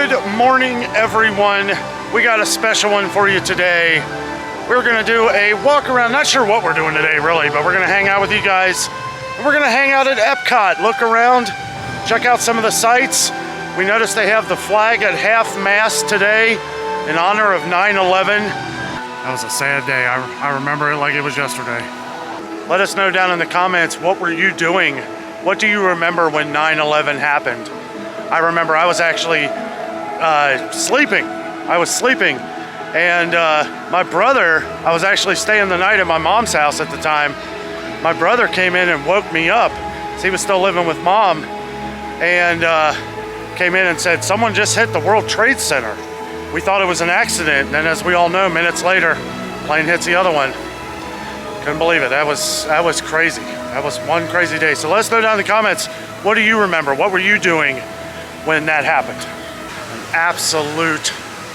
Good morning, everyone. We got a special one for you today. We're gonna do a walk around. Not sure what we're doing today, really, but we're gonna hang out with you guys. And we're gonna hang out at Epcot, look around, check out some of the sights. We noticed they have the flag at half-mast today in honor of 9/11. That was a sad day. I remember it like it was yesterday. Let us know down in the comments, what were you doing? What do you remember when 9/11 happened? I remember I was actually sleeping. I was sleeping, and my brother, I was actually staying the night at my mom's house at the time. My brother came in and woke me up. He was still living with mom, and came in and said, someone just hit the World Trade Center. We thought it was an accident, and then as we all know, minutes later, plane hits the other one. Couldn't believe it. That was crazy. That was one crazy day. So let us know down in the comments, what do you remember? What were you doing when that happened? An absolute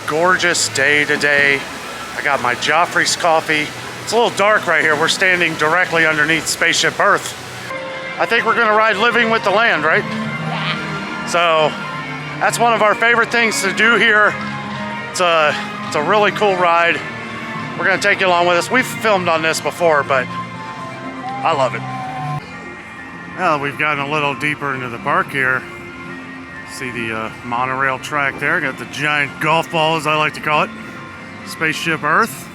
gorgeous day today. I got my Joffrey's coffee. It's a little dark right here. We're standing directly underneath Spaceship Earth. I think we're gonna ride Living with the Land, right? Yeah. So that's one of our favorite things to do here. It's a really cool ride. We're gonna take you along with us. We've filmed on this before, but I love it. Well, we've gotten a little deeper into the park here. See the monorail track there. Got the giant golf ball, as I like to call it. Spaceship Earth.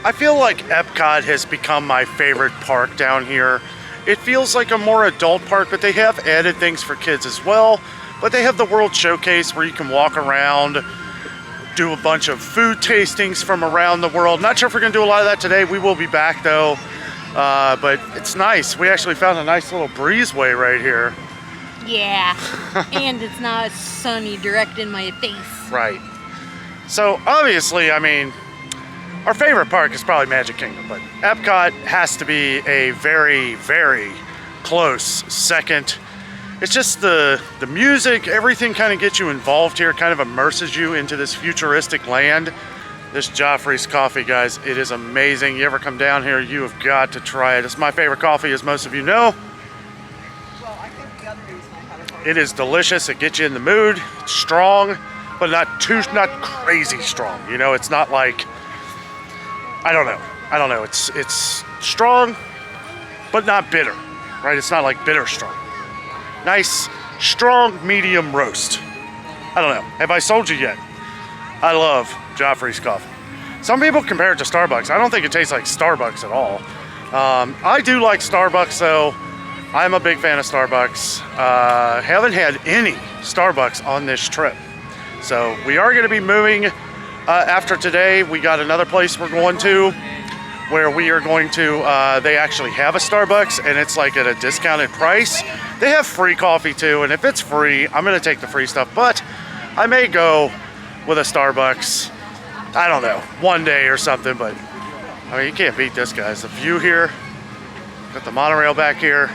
I feel like Epcot has become my favorite park down here. It feels like a more adult park, but they have added things for kids as well. But they have the World Showcase where you can walk around, do a bunch of food tastings from around the world. Not sure if we're gonna do a lot of that today. We will be back though. But it's nice. We actually found a nice little breezeway right here. Yeah, and it's not sunny direct in my face. Right. So obviously, I mean, our favorite park is probably Magic Kingdom, but Epcot has to be a very, very close second. It's just the music, everything kind of gets you involved here, kind of immerses you into this futuristic land. This Joffrey's coffee, guys, it is amazing. You ever come down here, you have got to try it. It's my favorite coffee, as most of you know. It is delicious. It gets you in the mood. It's strong, but not crazy strong. You know, it's not like, I don't know. It's strong, but not bitter, right? It's not like bitter strong. Nice, strong, medium roast. I don't know. Have I sold you yet? I love Joffrey's coffee. Some people compare it to Starbucks. I don't think it tastes like Starbucks at all. I do like Starbucks though. I'm a big fan of Starbucks. Haven't had any Starbucks on this trip. So we are gonna be moving after today. We got another place we're going to where we are going to, they actually have a Starbucks and it's like at a discounted price. They have free coffee too, and if it's free, I'm gonna take the free stuff, but I may go with a Starbucks, I don't know, one day or something, but I mean, you can't beat this, guys. The view here, got the monorail back here,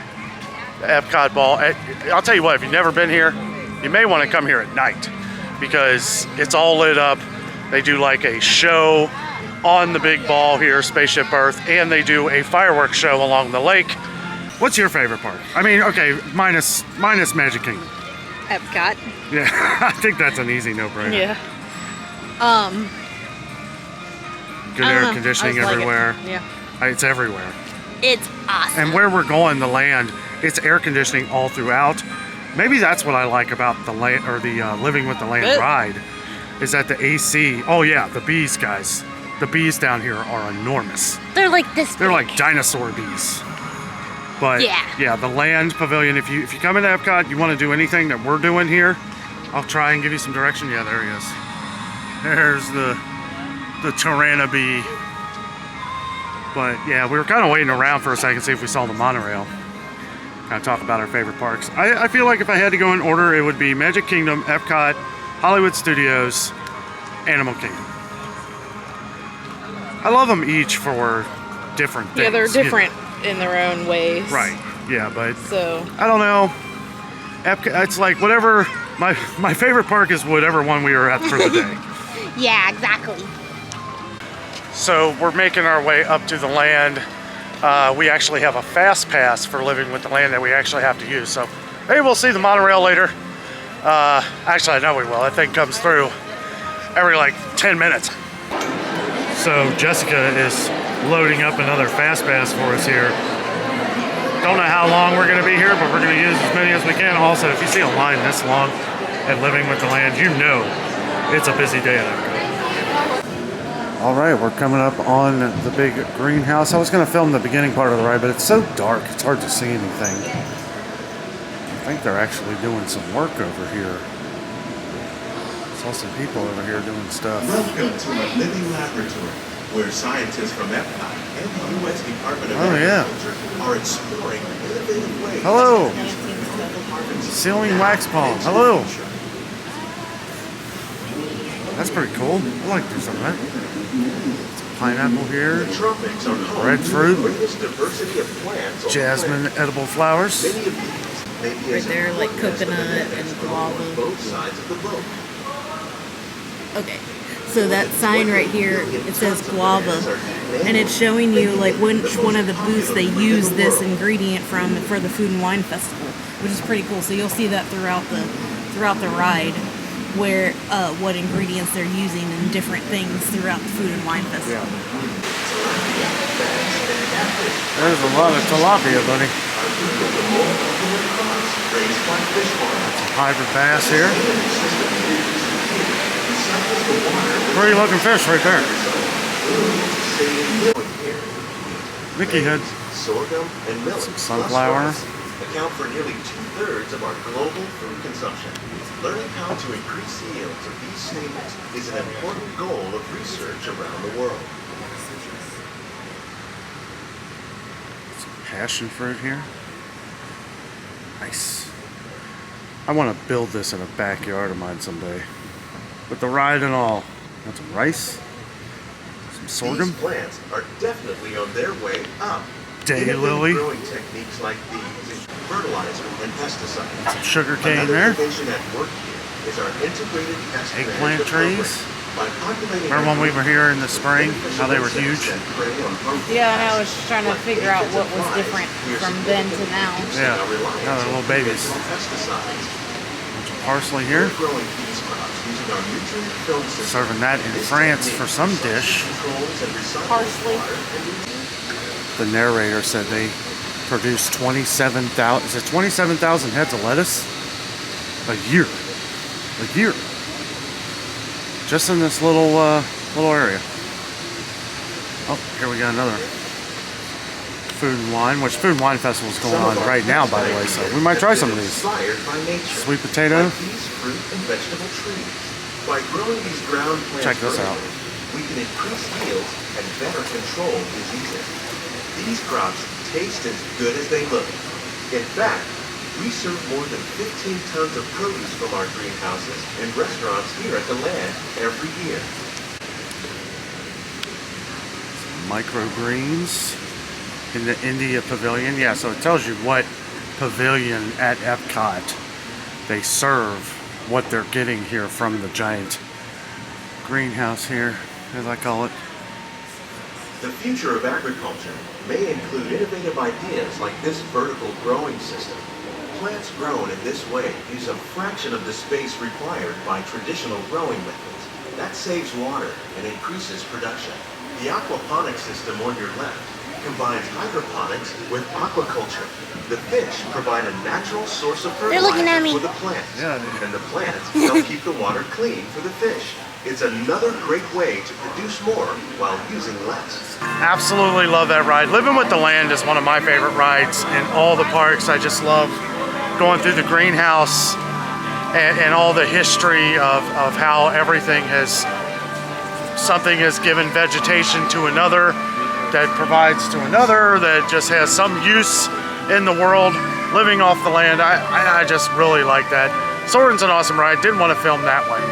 the Epcot ball. I'll tell you what, if you've never been here, you may want to come here at night because it's all lit up. They do like a show on the big ball here, Spaceship Earth, and they do a fireworks show along the lake. What's your favorite park? I mean, okay, minus Magic Kingdom. Epcot. Yeah, I think that's an easy no-brainer. Yeah. Good air conditioning everywhere. Yeah. It's everywhere. It's awesome. And where we're going, the land, it's air conditioning all throughout. Maybe that's what I like about the land, or the Living with the Land ride, is that the AC. Oh yeah, the bees, guys. The bees down here are enormous. They're like this. They're like dinosaur bees. But yeah, the land pavilion. If you come into Epcot, you want to do anything that we're doing here, I'll try and give you some direction. Yeah, there he is. There's the Tyranna bee. But yeah, we were kind of waiting around for a second to see if we saw the monorail. Kind of talk about our favorite parks. I feel like if I had to go in order, it would be Magic Kingdom, Epcot, Hollywood Studios, Animal Kingdom. I love them each for different things. Yeah, they're different in their own ways. Right. Yeah, but so I don't know. Epcot, it's like whatever. My favorite park is whatever one we are at for the day. Yeah, exactly. So we're making our way up to the land. We actually have a fast pass for Living with the Land that we actually have to use. So maybe we'll see the monorail later. Actually, I know we will. That thing comes through every like 10 minutes. So Jessica is loading up another fast pass for us here. Don't know how long we're going to be here, but we're going to use as many as we can. Also, if you see a line this long at Living with the Land, you know it's a busy day at Epcot. All right, we're coming up on the big greenhouse. I was going to film the beginning part of the ride, but it's so dark, it's hard to see anything. I think they're actually doing some work over here. Saw some people over here doing stuff. Welcome to a living laboratory where scientists from Epcot and the U.S. Department of Agriculture are exploring innovative ways. Hello. Sealing wax palm. Hello. That's pretty cool. I like this on that. Pineapple here. The tropics are home Red fruit. to the greatest diversity of plants on Jasmine the planet. edible flowers. Many of these may be Right as there, like important as the coconut bananas and growing on guava. both sides of the globe. Okay, so that sign right here, it says guava, and it's showing you like which one of the booths they use this ingredient from for the Food and Wine Festival, which is pretty cool. So you'll see that throughout the ride, where what ingredients they're using and different things throughout the Food and Wine Festival. There's a lot of tilapia, buddy. Hybrid bass here. Pretty looking fish right there. Mickey head. Sorghum and millet, Some sunflower. plus rice, account for nearly 2/3 of our global food consumption. Learning how to increase yields of these staples is an important goal of research around the world. Some passion fruit here. Nice. I want to build this in a backyard of mine someday. With the ride and all. Got some rice. Some sorghum. These plants are definitely on their way up. Daylily. Growing techniques like these include fertilizer and pesticides. Some sugar cane Another there. innovation at work here is our integrated pest Eggplant management trees. program. By populating Remember when we were here in the spring? How they were huge? Yeah, and I was just trying to figure out what was different from then to now. Yeah. Now they're little babies. Parsley here. Serving that in France for some dish. Parsley. The narrator said they produced 27,000. Is it 27,000 heads of lettuce a year? A year. Just in this little area. Oh, here we got another Food and Wine, which Food and Wine Festival is going on right now, by the way. So we might try some of these. Sweet potato. By growing these ground plants Check this out. we can increase yields and better control diseases. These crops taste as good as they look. In fact, we serve more than 15 tons of produce from our greenhouses and restaurants here at the Land every year. Microgreens in the India Pavilion. Yeah, so it tells you what pavilion at Epcot they serve, what they're getting here from the giant greenhouse here, as I call it. The future of agriculture may include innovative ideas like this vertical growing system. Plants grown in this way use a fraction of the space required by traditional growing methods. That saves water and increases production. The aquaponics system on your left combines hydroponics with aquaculture. The fish provide a natural source of looking at fertilizer me. for the plants, Yeah, dude. and the plants help keep the water clean for the fish. It's another great way to produce more while using less. Absolutely love that ride. Living with the Land is one of my favorite rides in all the parks. I just love going through the greenhouse and all the history of how everything something has given vegetation to another, that provides to another, that just has some use in the world, living off the land. I just really like that. Soarin's an awesome ride. Didn't want to film that one,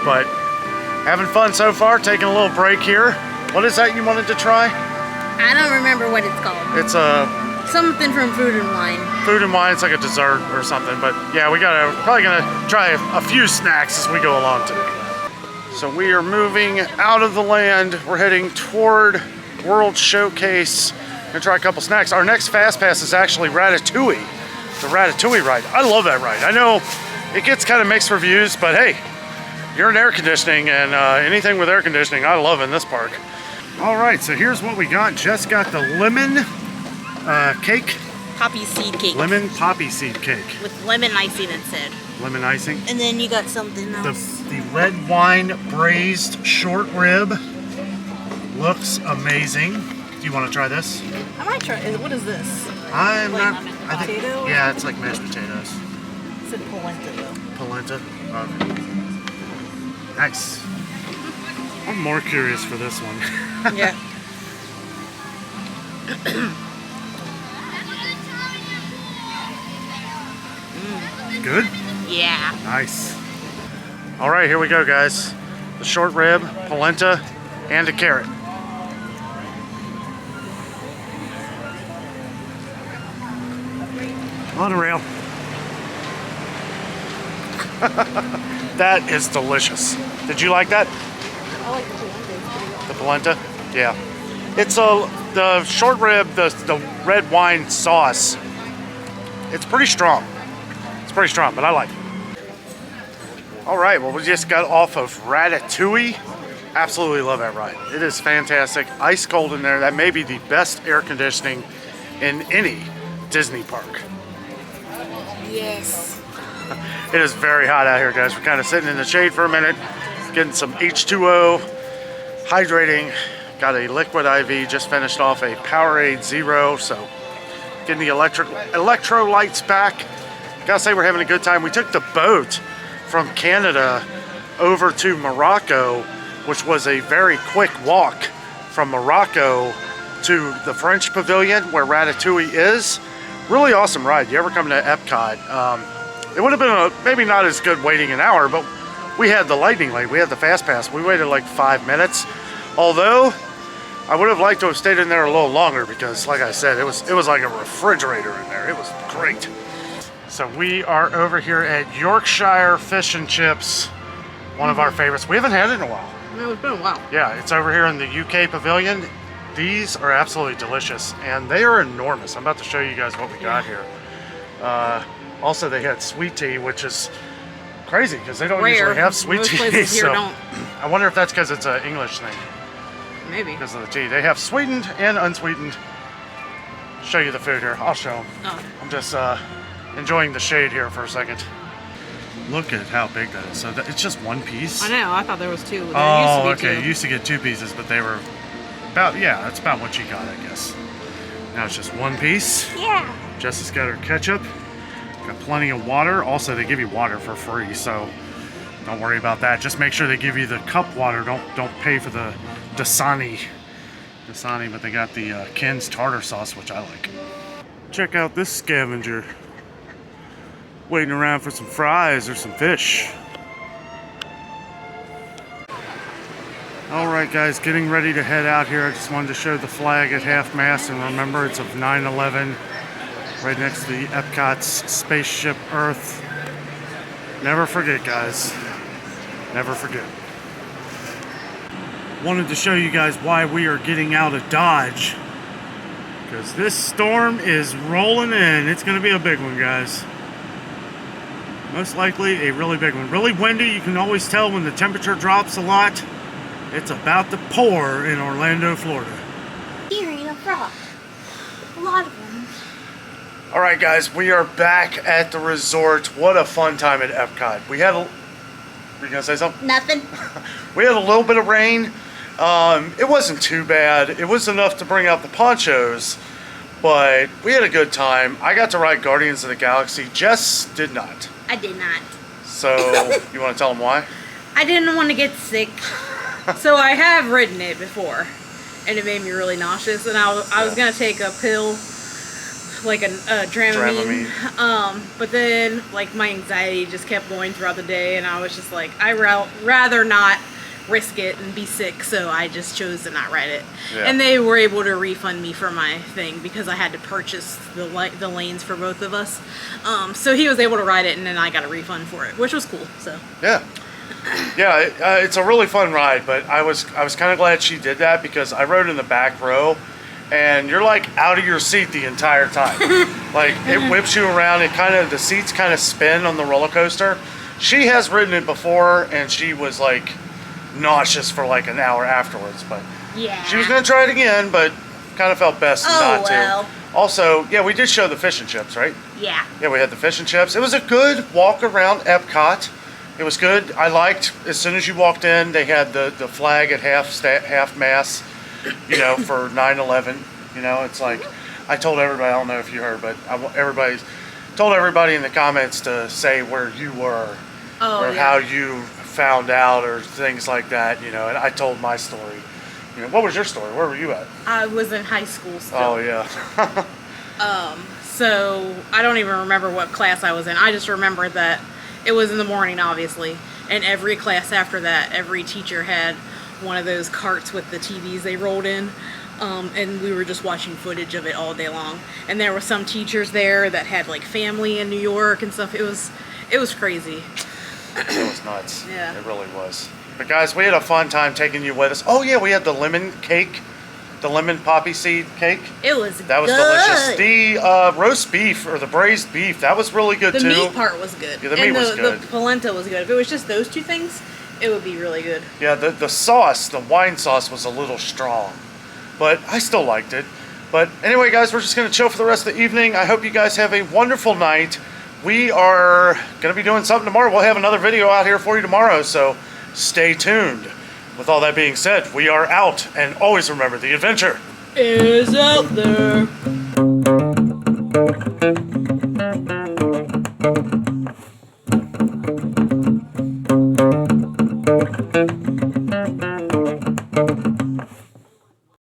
but having fun so far, taking a little break here. What is that you wanted to try? I don't remember what it's called. It's a Something from Food and Wine. Food and Wine. It's like a dessert or something, but yeah, probably gonna try a few snacks as we go along today. So we are moving out of the Land. We're heading toward World Showcase. Gonna try a couple snacks. Our next Fast Pass is actually Ratatouille. The Ratatouille ride. I love that ride. I know it gets kind of mixed reviews, but hey, you're in air conditioning, and anything with air conditioning, I love in this park. All right, so here's what we got. Jess got the lemon cake. Poppy seed cake. Lemon poppy seed cake. With lemon icing instead. Lemon icing. And then you got something else. The red wine braised short rib looks amazing. Do you want to try this? I might try. What is this? I'm Like not. I think, potato? yeah, it's like mashed potatoes. It said polenta though. Polenta. Okay. Nice. I'm more curious for this one. Yeah. Good? Yeah. Nice. All right, here we go, guys. The short rib, polenta, and a carrot. On the rail. That is delicious. Did you like that? I like the polenta. The polenta? Yeah. It's the short rib, the red wine sauce. It's pretty strong. It's pretty strong, but I like it. All right, well, we just got off of Ratatouille. Absolutely love that ride. It is fantastic. Ice cold in there. That may be the best air conditioning in any Disney park. Yes. It is very hot out here, guys. We're kind of sitting in the shade for a minute, getting some H2O, hydrating. Got a liquid IV, just finished off a Powerade Zero, so getting the electrolytes back. Gotta say, we're having a good time. We took the boat from Canada over to Morocco, which was a very quick walk from Morocco to the French Pavilion where Ratatouille is. Really awesome ride. You ever come to Epcot? It would have been maybe not as good waiting an hour, but we had the lightning lane. We had the fast pass. We waited like 5 minutes. Although I would have liked to have stayed in there a little longer because, like I said, it was like a refrigerator in there. It was great. So we are over here at Yorkshire Fish and Chips, one of our favorites. We haven't had it in a while. No, it's been a while. Yeah, it's over here in the UK Pavilion. These are absolutely delicious, and they are enormous. I'm about to show you guys what we got here. Also, they had sweet tea, which is crazy because they don't Rare. usually have sweet Most tea. places here So don't. I wonder if that's because it's an English thing. Maybe. Because of the tea. They have sweetened and unsweetened. Show you the food here. I'll show them. Oh. I'm just enjoying the shade here for a second. Look at how big that is. So it's just one piece? I know. I thought there was two. There Oh, used to be okay. two. You used to get 2 pieces, but they were about, yeah, that's about what you got, I guess. Now it's just one piece. Yeah. Jess has got her ketchup. Got plenty of water. Also, they give you water for free, so don't worry about that. Just make sure they give you the cup water. Don't pay for the Dasani, but they got the Ken's tartar sauce, which I like. Check out this scavenger. Waiting around for some fries or some fish. All right, guys, getting ready to head out here. I just wanted to show the flag at half-mast, and remember, it's of 9/11, right next to the Epcot's Spaceship Earth. Never forget, guys. Never forget. Wanted to show you guys why we are getting out of Dodge, because this storm is rolling in. It's going to be a big one, guys. Most likely a really big one. Really windy. You can always tell when the temperature drops a lot. It's about to pour in Orlando, Florida. Hearing a frog. A lot of them. All right, guys, we are back at the resort. What a fun time at Epcot. We had a... Were you gonna say something? Nothing. We had a little bit of rain. It wasn't too bad. It was enough to bring out the ponchos, but we had a good time. I got to ride Guardians of the Galaxy. Jess did not. I did not. So, you want to tell them why? I didn't want to get sick. So I have ridden it before, and it made me really nauseous. And I was gonna take a pill, like a Dramamine. But then like my anxiety just kept going throughout the day, and I was just like, I'd rather not risk it and be sick. So I just chose to not ride it. Yeah. And they were able to refund me for my thing because I had to purchase the lanes for both of us. So he was able to ride it, and then I got a refund for it, which was cool. So Yeah. Yeah, it's a really fun ride, but I was kind of glad she did that because I rode in the back row, and you're like out of your seat the entire time. Like it whips you around. The seats kind of spin on the roller coaster. She has ridden it before, and she was like nauseous for like an hour afterwards. But Yeah. she was gonna try it again, but kind of felt best not well. to. Also, yeah, we did show the fish and chips, right? Yeah. Yeah, we had the fish and chips. It was a good walk around Epcot. It was good. I liked, as soon as you walked in, they had the flag at half mast, you know, for 9/11. You know, it's like, I told everybody, I don't know if you heard, but told everybody in the comments to say where you were, or how you found out, or things like that, you know, and I told my story. You know, what was your story? Where were you at? I was in high school still. Oh, yeah. So I don't even remember what class I was in. I just remember that it was in the morning, obviously. And every class after that, every teacher had one of those carts with the TVs they rolled in. And we were just watching footage of it all day long. And there were some teachers there that had like family in New York and stuff. It was crazy. It was nuts. Yeah. It really was. But guys, we had a fun time taking you with us. Oh yeah, we had the lemon cake, the lemon poppy seed cake. It was That was good. delicious. The roast beef, or the braised beef, that was really good The too. meat part was good. Yeah, the meat was good. The polenta was good. If it was just those two things, it would be really good. Yeah, the sauce, the wine sauce was a little strong, but I still liked it. But anyway, guys, we're just going to chill for the rest of the evening. I hope you guys have a wonderful night. We are going to be doing something tomorrow. We'll have another video out here for you tomorrow, so stay tuned. With all that being said, we are out, and always remember, the adventure Is out there.